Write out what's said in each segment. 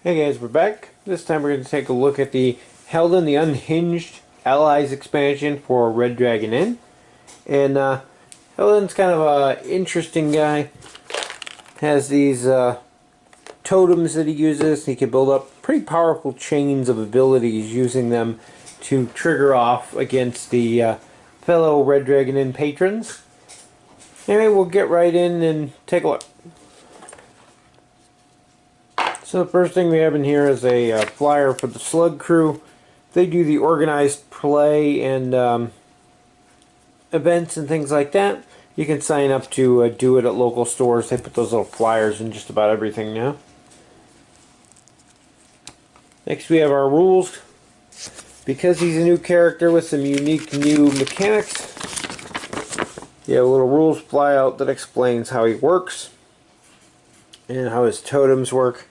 Hey guys, we're back. This time we're going to take a look at the Halden the Unhinged Allies expansion for Red Dragon Inn. And Hellan's kind of an interesting guy. Has these totems that he uses. He can build up pretty powerful chains of abilities using them to trigger off against the fellow Red Dragon Inn patrons. Anyway, we'll get right in and take a look. So the first thing we have in here is a flyer for the Slug Crew. They do the organized play and events and things like that. You can sign up to do it at local stores. They put those little flyers in just about everything now. Next we have our rules. Because he's a new character with some unique new mechanics, you have a little rules flyout that explains how he works and how his totems work.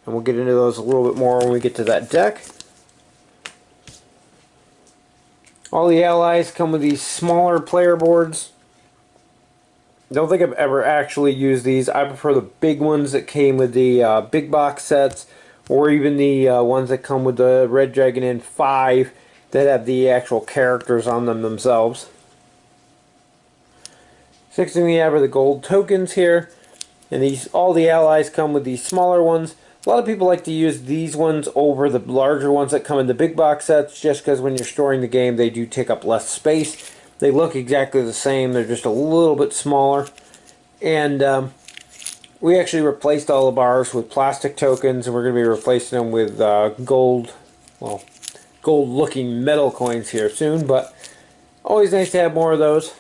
And we'll get into those a little bit more when we get to that deck. All the allies come with these smaller player boards. Don't think I've ever actually used these. I prefer the big ones that came with the big box sets, or even the ones that come with the Red Dragon Inn 5 that have the actual characters on them themselves. Next thing we have are the gold tokens here. And all the allies come with these smaller ones. A lot of people like to use these ones over the larger ones that come in the big box sets, just because when you're storing the game they do take up less space. They look exactly the same, they're just a little bit smaller. And we actually replaced all of ours with plastic tokens, and we're going to be replacing them with gold looking metal coins here soon, but always nice to have more of those.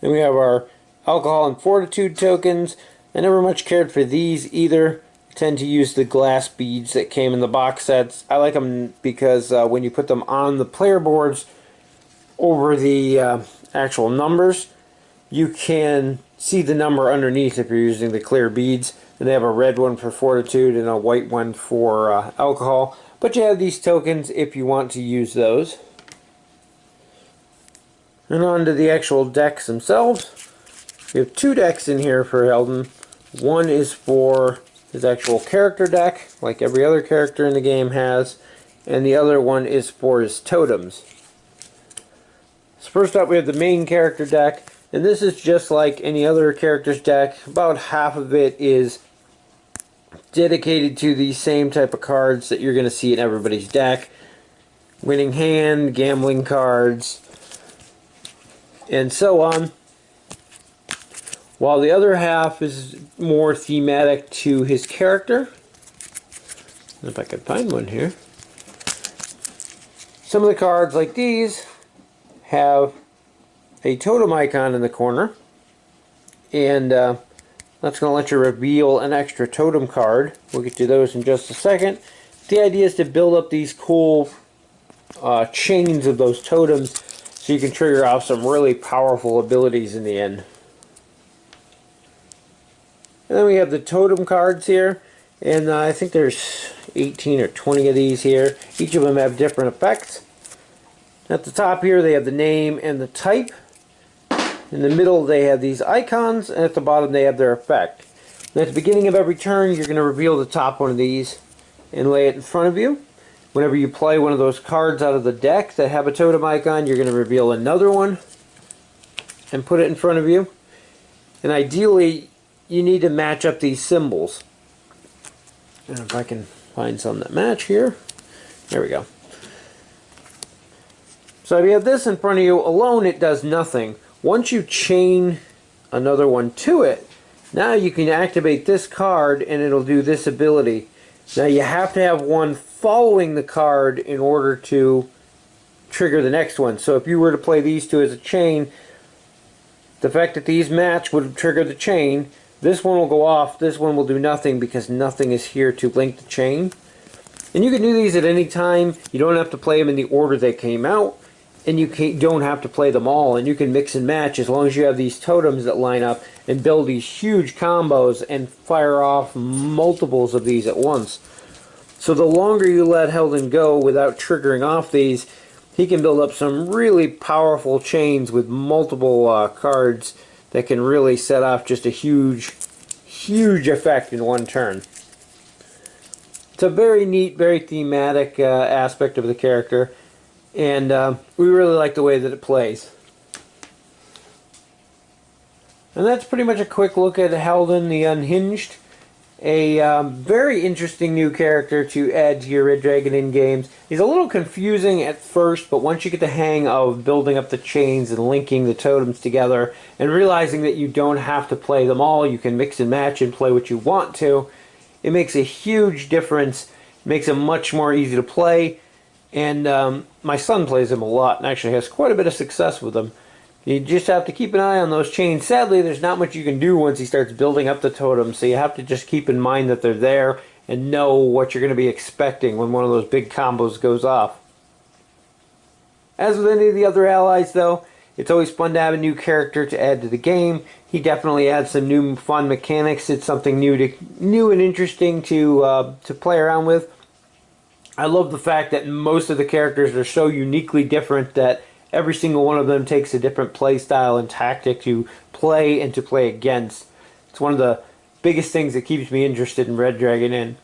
Then we have our alcohol and fortitude tokens. I never much cared for these either. I tend to use the glass beads that came in the box sets. I like them because when you put them on the player boards over the actual numbers, you can see the number underneath if you're using the clear beads. And they have a red one for fortitude and a white one for alcohol. But you have these tokens if you want to use those. And on to the actual decks themselves. We have two decks in here for Helden. One is for his actual character deck, like every other character in the game has, and the other one is for his totems. So first up we have the main character deck, and this is just like any other character's deck. About half of it is dedicated to the same type of cards that you're going to see in everybody's deck. Winning hand, gambling cards, and so on. While the other half is more thematic to his character. If I can find one here. Some of the cards like these have a totem icon in the corner. And that's going to let you reveal an extra totem card. We'll get to those in just a second. The idea is to build up these cool chains of those totems so you can trigger off some really powerful abilities in the end. And then we have the totem cards here, and I think there's 18 or 20 of these here. Each of them have different effects. At the top here they have the name and the type. In the middle they have these icons, and at the bottom they have their effect. And at the beginning of every turn you're going to reveal the top one of these and lay it in front of you. Whenever you play one of those cards out of the deck that have a totem icon, you're going to reveal another one and put it in front of you. And ideally you need to match up these symbols. And if I can find some that match here. There we go. So if you have this in front of you alone, it does nothing. Once you chain another one to it, now you can activate this card and it'll do this ability. Now you have to have one following the card in order to trigger the next one. So if you were to play these two as a chain, the fact that these match would trigger the chain. This one will go off, this one will do nothing because nothing is here to link the chain. And you can do these at any time. You don't have to play them in the order they came out. And you don't have to play them all. And you can mix and match as long as you have these totems that line up and build these huge combos and fire off multiples of these at once. So the longer you let Helden go without triggering off these, he can build up some really powerful chains with multiple cards that can really set off just a huge huge effect in one turn. It's a very neat, very thematic aspect of the character, and we really like the way that it plays. And that's pretty much a quick look at Halden the Unhinged. A very interesting new character to add to your Red Dragon Inn games. He's a little confusing at first, but once you get the hang of building up the chains and linking the totems together and realizing that you don't have to play them all, you can mix and match and play what you want to, it makes a huge difference. It makes him much more easy to play, and my son plays him a lot and actually has quite a bit of success with him. You just have to keep an eye on those chains. Sadly, there's not much you can do once he starts building up the totems, so you have to just keep in mind that they're there and know what you're going to be expecting when one of those big combos goes off. As with any of the other allies, though, it's always fun to have a new character to add to the game. He definitely adds some new fun mechanics. It's something new and interesting to play around with. I love the fact that most of the characters are so uniquely different that every single one of them takes a different play style and tactic to play and to play against. It's one of the biggest things that keeps me interested in Red Dragon Inn.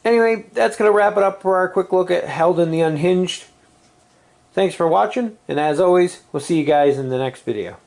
Anyway, that's going to wrap it up for our quick look at Halden the Unhinged. Thanks for watching, and as always, we'll see you guys in the next video.